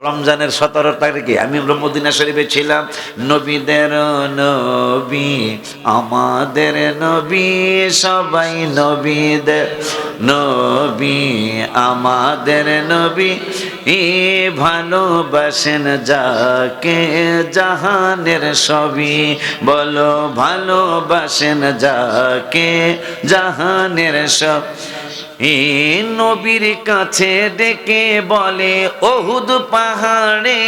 রমজানের 17 তারিখে আমি মদিনা শরীফে ছিলাম। নবীদের নবী আমাদের নবী, সবাই নবীদের নবী আমাদের নবী, ভালোবাসেন যাকে জাহানের সবই। বলো ভালোবাসেন যাকে জাহানের সব। নবীর কাছে ডেকে বলে ওহুদ পাহাড়ে,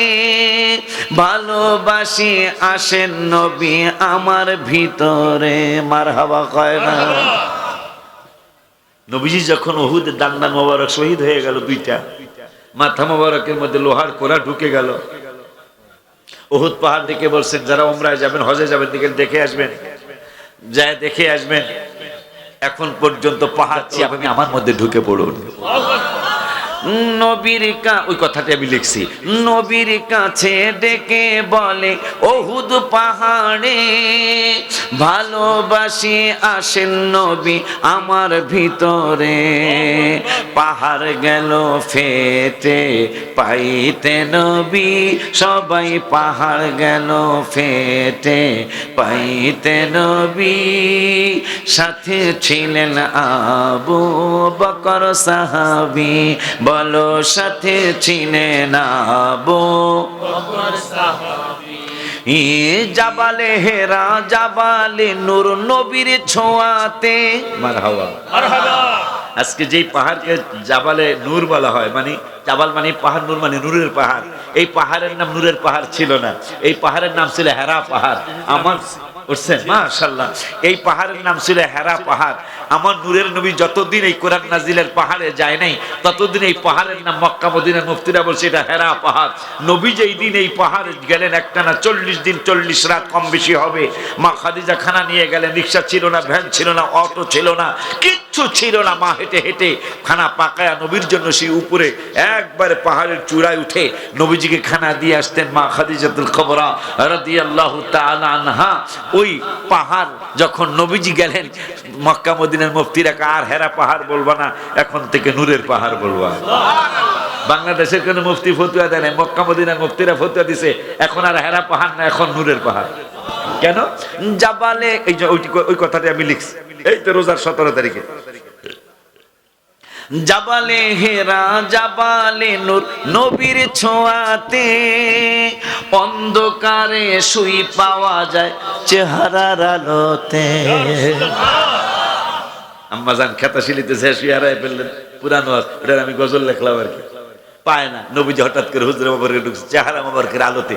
ভালোবাসি আসেন নবী আমার ভিতরে। মারহাবা কয় না? নবীজি যখন ওহুদের দান্দান মোবারক শহীদ হয়ে গেল, দুইটা মাথা মোবারকের মধ্যে লোহার কোড়া ঢুকে গেল, ওহুদ পাহাড় দেখে বলছেন যারা উমরায় যাবেন, হজে যাবেন, দিকে দেখে আসবেন, যায় দেখে আসবেন। এখন পর্যন্ত পাহাড় আপনি আমার মধ্যে ঢুকে পড়ুন। নবীর ওই কথাটা আমি লিখছি। নবীর কাছে ডেকে বলে ওহুদ পাহাড়ে, ভালোবাসি আসেন নবী আমার ভিতরে। পাহাড় গেল ফেটে পাইতে নবী, সবাই পাহাড় গেল ফেটে পাইতে নবী। সাথে ছিলেন আবু বকর সাহাবী, বলো সাথে ছিলেন আবু বকর সাহাবী। জাবালে হেরা জাবালে নূর নবীর ছোঁয়াতে। মারহাবা মারহাবা। আজকে যেই পাহাড়কে জাবালে নূর বলা হয়, মানে জাবাল মানে পাহাড়, নূর মানে নূরের পাহাড়। এই পাহাড়ের নাম নূরের পাহাড় ছিল না, এই পাহাড়ের নাম ছিল হেরা পাহাড়। আমার বুঝছেন? মাশাআল্লাহ। এই পাহাড়ের নাম ছিল হেরা পাহাড়। আমার নূরের নবী যতদিন এই কোরআন নাজিলের পাহাড়ে যায় নাই, ততদিন এই পাহাড়ের নাম মক্কা মদিনার মুফতিরা বলছে এটা হেরা পাহাড়। নবী যেই দিন এই পাহাড়ে গেলেন, একটানা 40 দিন 40 রাত, কম বেশি হবে। মা খাদিজা খানা নিয়ে গেলেন, রিক্সা ছিল না, ভ্যান ছিল না, অটো ছিল না, কিচ্ছু ছিল না। মা হেঁটে হেঁটে খানা পাকায়া নবীর জন্য সেই উপরে একবারে পাহাড়ের চূড়ায় উঠে নবীজিকে খানা দিয়ে আসতেন মা খাদিজাতুল কুবরা রাদিয়াল্লাহু তাআলা আনহা। ওই পাহাড় যখন নবীজি গেলেন, মক্কা মদিনার মুফতিরা আর হেরা পাহাড় বলবা না, এখন থেকে নূরের পাহাড় বলবা। বাংলাদেশের কোন মুফতি ফতুয়া দেয় না, মক্কা মদিনার মুফতিরা ফতুয়া দিছে এখন আর হেরা পাহাড় না, এখন নূরের পাহাড়। কেন? জাবালে, এই যে ওই কথাটা আমি লিখছি, এই তো রোজার 17 তারিখে। জাবালে হেরা জাবালে নূর নবীর ছোঁয়াতে, অন্ধকারে শুই পাওয়া যায় চেহারার আলোতে। আম্মাজান খেতাশিলিতে শুয়ে হারায় ফেললেন, পুরানো ওটার আমি গজল লেখলাম আর কি, পায় না। নবীজি হঠাৎ করে হুজুর মোবারকে ঢুকছে, চেহারা মোবারকের আলোতে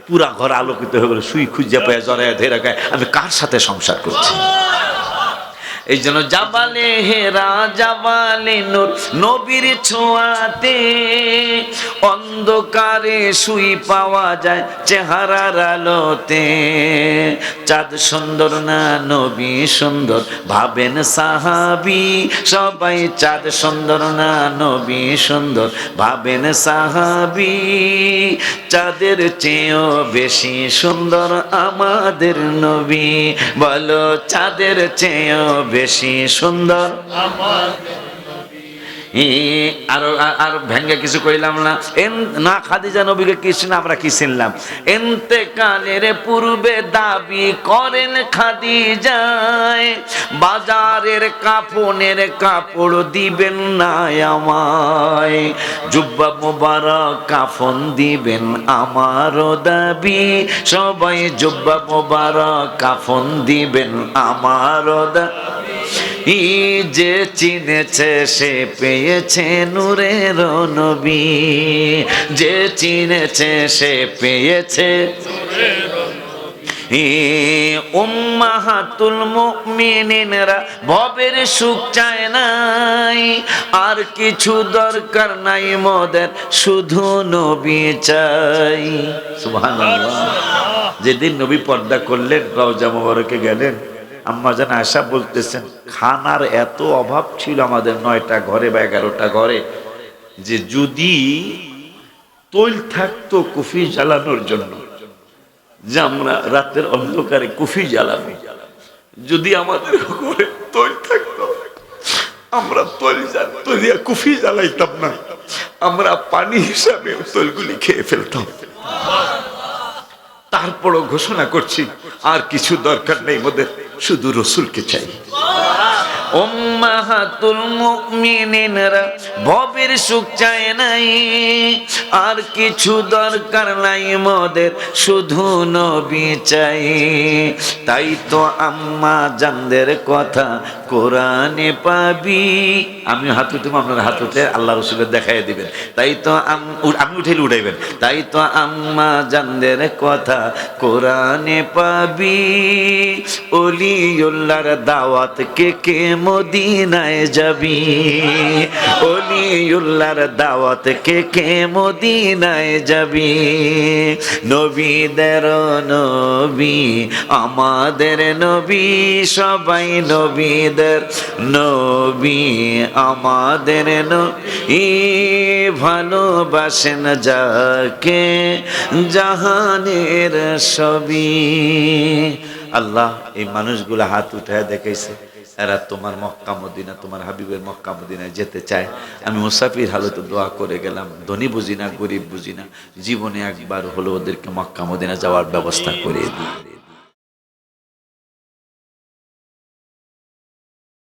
পুরা ঘর আলোকিত হয়ে গেল। শুই খুঁজে পায়, জড়ায় ধরে রাখায়, আমি কার সাথে সংসার করছি? এই জন্য জাবালে হেরা জাবালে নূর নবীর ছোঁয়াতে, অন্ধকারে শুই পাওয়া যায় চেহারার আলোতে। চাঁদ সুন্দর না নবী সুন্দর ভাবেন সাহাবী, সবাই চাঁদ সুন্দর না নবী সুন্দর ভাবেন সাহাবী। চাঁদের চেয়েও বেশি সুন্দর আমাদের নবী, বলো চাঁদের চেয়েও বেশি সুন্দর আমাদের নবী। আর ভেঙ্গে কিছু কইলাম না। না খাদিজা নবীকে কি না আমরা কি চিনলাম? ইন্তেকালের পূর্বে দাবি করেন খাদিজায়, বাজারের কাফনের কাপড় দিবেন না আমায়। জুব্বা মোবারক কাফন দিবেন আমারও দাবি, সবাই জুব্বা মোবারক কাফন দিবেন আমারও দাবি। যে চিনেছে সে পেয়েছে নূরের নবী, যে চিনেছে সে পেয়েছে উম্মাহাতুল মুমিনিনরা ভবের সুখ চায় নাই, আর কিছু দরকার নাই মোদের, শুধু নবী চাই। সুবহানাল্লাহ। যেদিন নবী পর্দা করলেন, রওজা মোবারকে গেলেন, আম্মাজান আয়েশা বলতেছেন খানার এত অভাব ছিল আমাদের 9টা ঘরে বা 11টা ঘরে, যে যদি তৈল থাকতো কুফি জ্বালানোর জন্য, যে আমরা রাতের অন্ধকারে কুফি জ্বালাবো, যদি আমাদের ঘরে তৈল থাকতো আমরা তৈল কুফি জ্বালাইতাম না, আমরা পানি হিসাবে বোতলগুলি খেয়ে ফেলতাম। তারপরও ঘোষণা করছি আর কিছু দরকার নেই মোদের, শুধু রসুলকে চাই। উম্মাহাতুল মুমিনিনরা ভবের সুখ চায় নাই, আর কিছু দরকার নাই মোদের, শুধু নবী চাই। তাই তো আম্মা জানদের কথা কোরআনে পাবি। আমি হাত উঠে আপনার হাত উঠে আল্লাহ রসুলের দেখাই দিবেন। তাই তো আমি উঠে উঠাইবেন। তাই তো আম্মা জানদের কথা কোরআনে পাবি। ওলিউল্লাহর দাওয়াত কে কে মদিনায় যাবি, ওলিউল্লাহর দাওয়াত কে কে মদিনায় যাবি। নবীদের নবী আমাদের নবী, সবাই নবীদের নবী আমাদের নবী। ভালোবাসেন যাকে জাহানের সবই। আল্লাহ এই মানুষগুলো হাত উঠায় দেখাইছে, এরা তোমার মক্কা মদিনা, তোমার হাবিবের মক্কা মদিনায় যেতে চায়। আমি মুসাফির হালতে দোয়া করে গেলাম, ধনী বুঝি না, গরিব বুঝি না, জীবনে একবার হলো ওদেরকে মক্কা মদিনা যাওয়ার ব্যবস্থা করে দিই।